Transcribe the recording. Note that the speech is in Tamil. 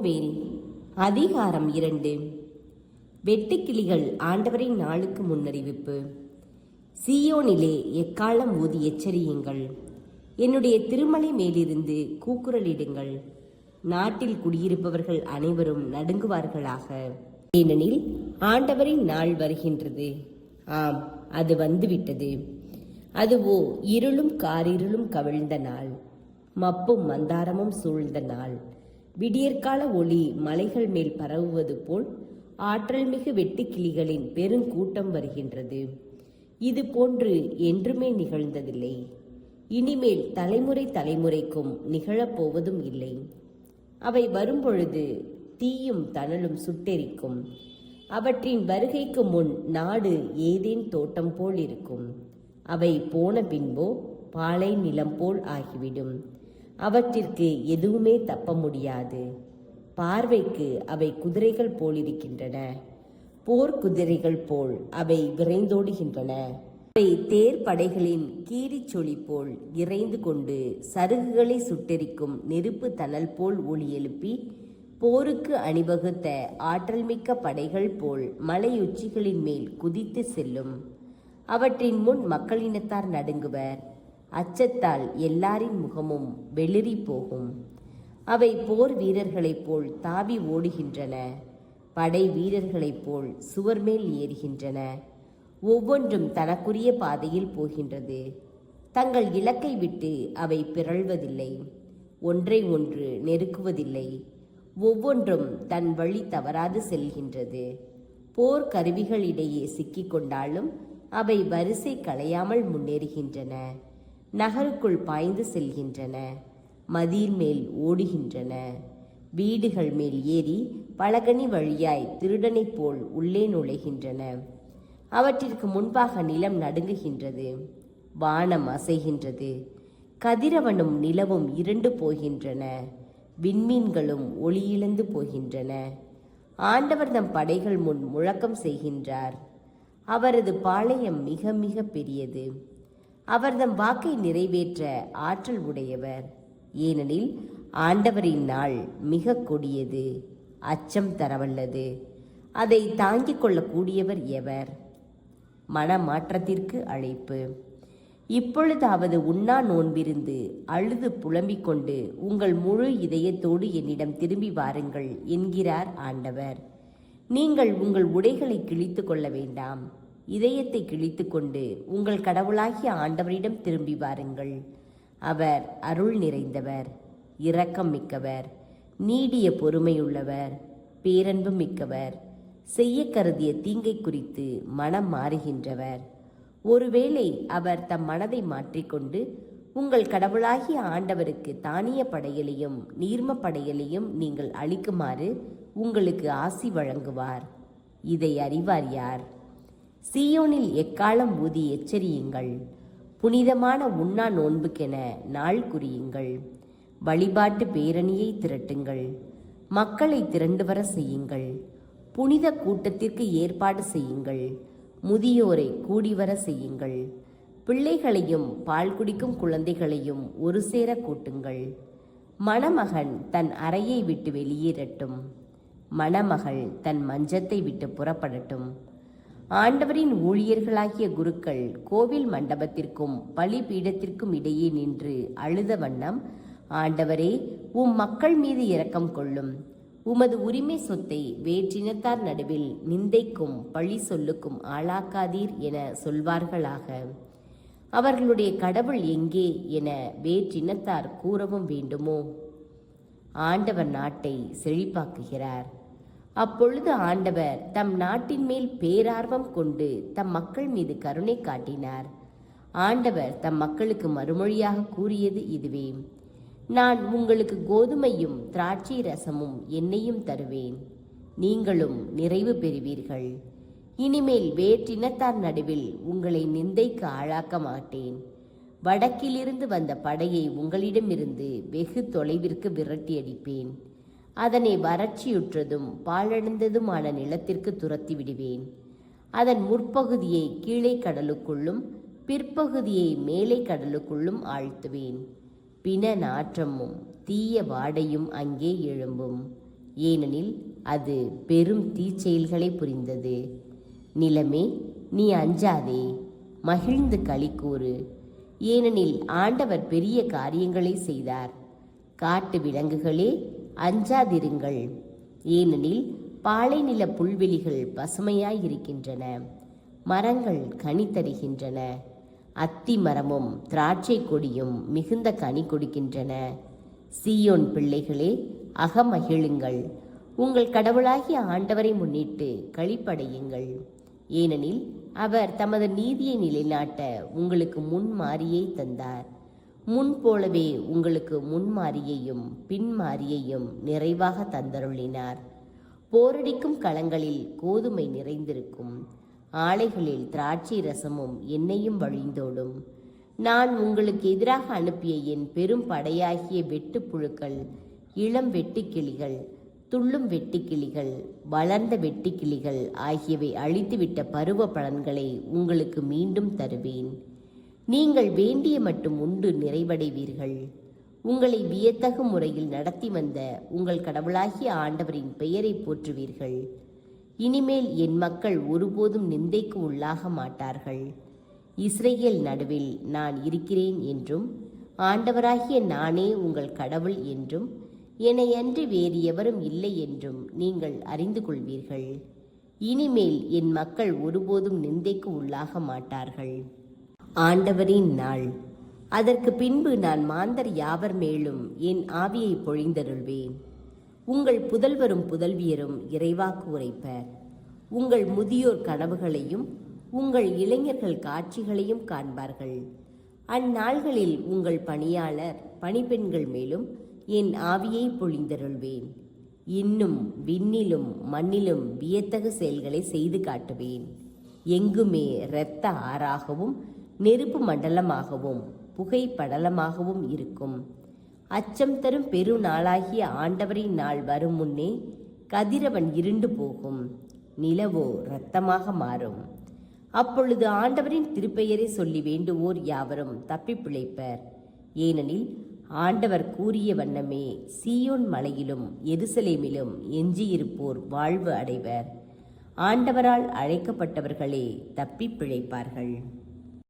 யோவேல் அதிகாரம் 2. வெட்டுக்கிளிகள் ஆண்டவரின் நாளுக்கு முன்னறிவிப்பு. சீயோனிலே எக்காலம் ஊதி எச்சரியுங்கள். என்னுடைய திருமலை மேலிருந்து கூக்குரலிடுங்கள். நாட்டில் குடியிருப்பவர்கள் அனைவரும் நடுங்குவார்களாக. ஏனெனில் ஆண்டவரின் நாள் வருகின்றது. ஆம், அது வந்துவிட்டது. அதுவோ இருளும் காரிருளும் கவிழ்ந்த நாள், மப்பும் மந்தாரமும் சூழ்ந்த நாள். விடியற்கால ஒளி மலைகள் மேல் பரவுவது போல் ஆற்றல் மிகு வெட்டுக்கிளிகளின் பெருங்கூட்டம் வருகின்றது. இது போன்று என்றுமே நிகழ்ந்ததில்லை, இனிமேல் தலைமுறை தலைமுறைக்கும் நிகழப்போவதும் இல்லை. அவை வரும்பொழுது தீயும் தணலும் சுட்டெரிக்கும். அவற்றின் வருகைக்கு முன் நாடு ஏதேன் தோட்டம் போல் இருக்கும். அவை போன பின்போ பாலை நிலம் போல் ஆகிவிடும். அவற்றிற்கு எதுவுமே தப்ப முடியாது. பார்வைக்கு அவை குதிரைகள் போல் இருக்கின்றன, போர்க்குதிரைகள் போல் அவை விரைந்தோடுகின்றன. அவை தேர் படைகளின் கீரிச்சொலி போல் இறைந்து கொண்டு சருகுகளை சுட்டெரிக்கும் நெருப்பு தணல் போல் ஒளி எழுப்பி, போருக்கு அணிவகுத்த ஆற்றல் மிக்க படைகள் போல் மலையுச்சிகளின் மேல் குதித்து செல்லும். அவற்றின் முன் மக்களினத்தார் நடுங்குவர். அச்சத்தால் எல்லாரின் முகமும் வெளிரி போகும். அவை போர் வீரர்களைப் போல் தாவி ஓடுகின்றன, படை வீரர்களைப் போல் சுவர் மேல் ஏறுகின்றன. ஒவ்வொன்றும் தனக்குரிய பாதையில் போகின்றது. தங்கள் இலக்கை விட்டு அவை பிறழ்வதில்லை, ஒன்றை ஒன்று நெருக்குவதில்லை. ஒவ்வொன்றும் தன் வழி தவறாது செல்கின்றது. போர் கருவிகளிடையே சிக்கிக்கொண்டாலும் அவை வரிசை களையாமல் முன்னேறுகின்றன. நகருக்குள் பாய்ந்து செல்கின்றன, மதில் மேல் ஓடுகின்றன. வீடுகள் மேல் ஏறி பலகனி வழியாய் திருடனைப் போல் உள்ளே நுழைகின்றன. அவற்றிற்கு முன்பாக நிலம் நடுங்குகின்றது, வானம் அசைகின்றது. கதிரவனும் நிலவும் இருண்டு போகின்றன, விண்மீன்களும் ஒளியிழந்து போகின்றன. ஆண்டவர் தம் படைகள் முன் முழக்கம் செய்கின்றார். அவரது பாளையம் மிக மிக பெரியது. அவர் தம் வாக்கை நிறைவேற்ற ஆற்றல் உடையவர். ஏனெனில் ஆண்டவரின் நாள் மிக கொடியது, அச்சம் தரவல்லது. அதை தாங்கிக் கொள்ளக்கூடியவர் எவர்? மனமாற்றத்திற்கு அழைப்பு. இப்பொழுதாவது உண்ணா நோன்பிருந்து அழுது புலம்பிக் கொண்டு உங்கள் முழு இதயத்தோடு என்னிடம் திரும்பி வாருங்கள் என்கிறார் ஆண்டவர். நீங்கள் உங்கள் உடைகளை கிழித்து கொள்ள வேண்டாம். இதயத்தை கிழித்து கொண்டு உங்கள் கடவுளாகிய ஆண்டவரிடம் திரும்பி வாருங்கள். அவர் அருள் நிறைந்தவர், இரக்கம் மிக்கவர், நீடிய பொறுமையுள்ளவர், பேரன்பு மிக்கவர், செய்ய கருதிய தீங்கை குறித்து மனம் மாறுகின்றவர். ஒருவேளை அவர் தம் மனதை மாற்றிக்கொண்டு உங்கள் கடவுளாகிய ஆண்டவருக்கு தானிய படையலையும் நீர்ம படையலையும் நீங்கள் அளிக்குமாறு உங்களுக்கு ஆசி வழங்குவார். இதை அறிவார் யார்? சீயோனில் எக்காலம் ஊதி எச்சரியுங்கள். புனிதமான உண்ணா நோன்புக்கென நாள் குறியுங்கள். வழிபாட்டு பேரணியை திரட்டுங்கள். மக்களை திரண்டு வர செய்யுங்கள். புனித கூட்டத்திற்கு ஏற்பாடு செய்யுங்கள். முதியோரை கூடிவர செய்யுங்கள். பிள்ளைகளையும் பால் குடிக்கும் குழந்தைகளையும் ஒரு சேர கூட்டுங்கள். மணமகன் தன் அறையை விட்டு வெளியேறட்டும், மணமகள் தன் மஞ்சத்தை விட்டு புறப்படட்டும். ஆண்டவரின் ஊழியர்களாகிய குருக்கள் கோவில் மண்டபத்திற்கும் பலிபீடத்திற்கும் இடையே நின்று அழுத வண்ணம், ஆண்டவரே, உம் மக்கள் மீது இரக்கம் கொள்ளும். உமது உரிமை சொத்தை வேற்றினத்தார் நடுவில் நிந்தைக்கும் பழி சொல்லுக்கும் ஆளாக்காதீர் என சொல்வார்களாக. அவர்களுடைய கடவுள் எங்கே என வேற்றினத்தார் கூறவும் வேண்டுமோ? ஆண்டவர் நாட்டை செழிப்பாக்குகிறார். அப்பொழுது ஆண்டவர் தம் நாட்டின் மேல் பேரார்வம் கொண்டு தம் மக்கள் மீது கருணை காட்டினார். ஆண்டவர் தம் மக்களுக்கு மறுமொழியாக கூறியது இதுவே: நான் உங்களுக்கு கோதுமையும் திராட்சை ரசமும் எண்ணெயும் தருவேன், நீங்களும் நிறைவு பெறுவீர்கள். இனிமேல் வேற்றினத்தார் நடுவில் உங்களை நிந்தைக்கு ஆளாக்க மாட்டேன். வடக்கிலிருந்து வந்த படையை உங்களிடமிருந்து வெகு தொலைவிற்கு விரட்டி அடிப்பேன். அதனை வறட்சியுற்றதும் பாழடைந்ததுமான நிலத்திற்கு துரத்தி விடுவேன். அதன் முற்பகுதியை கீழே கடலுக்குள்ளும் பிற்பகுதியை மேலை கடலுக்குள்ளும் ஆழ்த்துவேன். பின நாற்றமும் தீய வாடையும் அங்கே எழும்பும். ஏனெனில் அது பெரும் தீச்செயல்களை புரிந்தது. நிலமே, நீ அஞ்சாதே, மகிழ்ந்து களிக்கூறு, ஏனெனில் ஆண்டவர் பெரிய காரியங்களை செய்தார். காட்டு விலங்குகளே, அஞ்சாதிருங்கள், ஏனெனில் பாலைநில புல்வெளிகள் பசுமையாயிருக்கின்றன, மரங்கள் கனி தருகின்றன, அத்தி மரமும் திராட்சை கொடியும் மிகுந்த கனி கொடுக்கின்றன. சீயோன் பிள்ளைகளே, அகமகிழுங்கள், உங்கள் கடவுளாகிய ஆண்டவரை முன்னிட்டு களிப்படையுங்கள், ஏனெனில் அவர் தமது நீதியை நிலைநாட்ட உங்களுக்கு முன்மாரியை தந்தார். முன் போலவே உங்களுக்கு முன்மாரியையும் பின்மாரியையும் நிறைவாக தந்தருளினார். போரடிக்கும் களங்களில் கோதுமை நிறைந்திருக்கும், ஆலைகளில் திராட்சை ரசமும் எண்ணெயும் வழிந்தோடும். நான் உங்களுக்கு எதிராக அனுப்பிய என் பெரும் படையாகிய வெட்டுப்புழுக்கள், இளம் வெட்டுக்கிளிகள், துள்ளும் வெட்டுக்கிளிகள், வளர்ந்த வெட்டுக்கிளிகள் ஆகியவை அழித்துவிட்ட பருவ பலன்களை உங்களுக்கு மீண்டும் தருவேன். நீங்கள் வேண்டிய மட்டும் உண்டு நிறைவடைவீர்கள். உங்களை வியத்தகு முறையில் நடத்தி வந்த உங்கள் கடவுளாகிய ஆண்டவரின் பெயரை போற்றுவீர்கள். இனிமேல் என் மக்கள் ஒருபோதும் நிந்தைக்கு உள்ளாக மாட்டார்கள். இஸ்ரேல் நடுவில் நான் இருக்கிறேன் என்றும், ஆண்டவராகிய நானே உங்கள் கடவுள் என்றும், என்னையன்றி வேறு எவரும் இல்லை என்றும் நீங்கள் அறிந்து கொள்வீர்கள். இனிமேல் என் மக்கள் ஒருபோதும் நிந்தைக்கு உள்ளாக மாட்டார்கள். ஆண்டவரின் நாள். அதற்கு பின்பு நான் மாந்தர் யாவர் மேலும் என் ஆவியை பொழிந்தருள்வேன். உங்கள் புதல்வரும் புதல்வியரும் இறைவாக்கு உரைப்பர். உங்கள் முதியோர் கனவுகளையும் உங்கள் இளைஞர்கள் காட்சிகளையும் காண்பார்கள். அந்நாள்களில் உங்கள் பணியாளர் பணிப்பெண்கள் மேலும் என் ஆவியை பொழிந்தருள்வேன். இன்னும் விண்ணிலும் மண்ணிலும் வியத்தகு செயல்களை செய்து காட்டுவேன். எங்குமே இரத்த ஆறாகவும் நெருப்பு மண்டலமாகவும் புகை படலமாகவும் இருக்கும். அச்சம் தரும் பெரு நாளாகிய ஆண்டவரின் நாள் வரும் முன்னே கதிரவன் இருண்டு போகும், நிலவோ இரத்தமாக மாறும். அப்பொழுது ஆண்டவரின் திருப்பெயரை சொல்லி வேண்டுவோர் யாவரும் தப்பி பிழைப்பர். ஏனெனில் ஆண்டவர் கூறிய வண்ணமே சீயோன் மலையிலும் எருசலேமிலும் எஞ்சியிருப்போர் வாழ்வு அடைவர். ஆண்டவரால் அழைக்கப்பட்டவர்களே தப்பி பிழைப்பார்கள்.